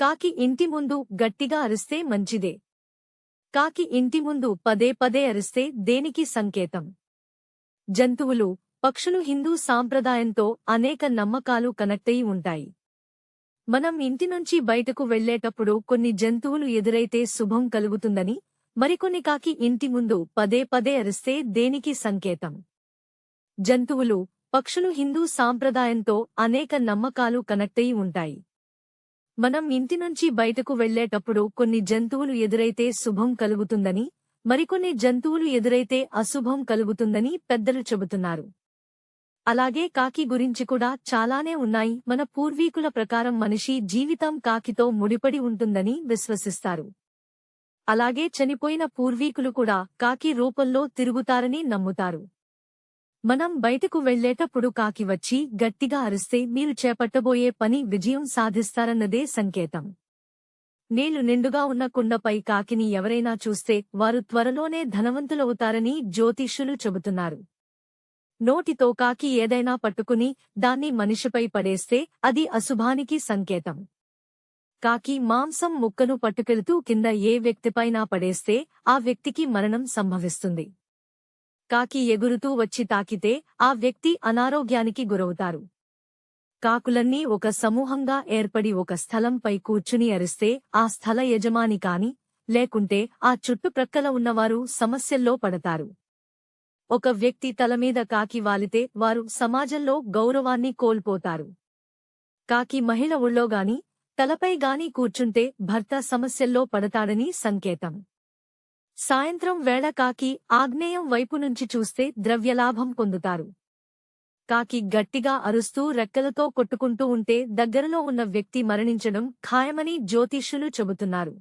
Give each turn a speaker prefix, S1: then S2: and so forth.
S1: కాకి ఇంటి ముందు గట్టిగా అరిస్తే మంచిదే. కాకి ఇంటి ముందు పదే పదే అరిస్తే దేనికి సంకేతం? జంతువులు, పక్షులు హిందూ సాంప్రదాయంతో అనేక నమ్మకాలు కనెక్టయి ఉంటాయి. మనం ఇంటి నుంచి బయటకు వెళ్లేటప్పుడు కొన్ని జంతువులు ఎదురైతే శుభం కలుగుతుందని, మరికొన్ని కాకి ఇంటి ముందు పదే పదే అరిస్తే దేనికి సంకేతం? జంతువులు, పక్షులు హిందూ సాంప్రదాయంతో అనేక నమ్మకాలు కనెక్టయి ఉంటాయి. మనం ఇంటి నుంచి బయటకు వెళ్లేటప్పుడు కొన్ని జంతువులు ఎదురైతే శుభం కలుగుతుందని, మరికొన్ని జంతువులు ఎదురైతే అశుభం కలుగుతుందని పెద్దలు చెబుతున్నారు. అలాగే కాకి గురించి కూడా చాలానే ఉన్నాయి. మన పూర్వీకుల ప్రకారం మనిషి జీవితం కాకితో ముడిపడి ఉంటుందని విశ్వసిస్తారు. అలాగే చనిపోయిన పూర్వీకులు కూడా కాకి రూపంలో తిరుగుతారని నమ్ముతారు. మనం బయటకు వెళ్లేటప్పుడు కాకి వచ్చి గట్టిగా అరిస్తే మీరు చేపట్టబోయే పని విజయం సాధిస్తారన్నదే సంకేతం. నీళ్లు నిండుగా ఉన్న కుండపై కాకిని ఎవరైనా చూస్తే వారు త్వరలోనే ధనవంతులవుతారని జ్యోతిష్యులు చెబుతున్నారు. నోటితో కాకి ఏదైనా పట్టుకుని దాన్ని మనిషిపై పడేస్తే అది అశుభానికి సంకేతం. కాకి మాంసం ముక్కను పట్టుకెళుతూ కింద ఏ వ్యక్తిపైనా పడేస్తే ఆ వ్యక్తికి మరణం సంభవిస్తుంది. కాకి ఎగురుతూ వచ్చి తాకితే ఆ వ్యక్తి అనారోగ్యానికి గురవుతారు. కాకులన్నీ ఒక సమూహంగా ఏర్పడి ఒక స్థలంపై కూర్చుని అరిస్తే ఆ స్థల యజమాని కాని, లేకుంటే ఆ చుట్టుప్రక్కల ఉన్నవారు సమస్యల్లో పడతారు. ఒక వ్యక్తి తలమీద కాకి వాలితే వారు సమాజంలో గౌరవాన్ని కోల్పోతారు. కాకి మహిళ ఒళ్ళోగాని, తలపై గాని కూర్చుంటే భర్త సమస్యల్లో పడతాడని సంకేతం. సాయంత్రం వేళ కాకి ఆగ్నేయం వైపు నుంచి చూస్తే ద్రవ్యలాభం పొందుతారు. కాకి గట్టిగా అరుస్తూ రెక్కలతో కొట్టుకుంటూ ఉంటే దగ్గరలో ఉన్న వ్యక్తి మరణించడం ఖాయమని జ్యోతిష్యులు చెబుతున్నారు.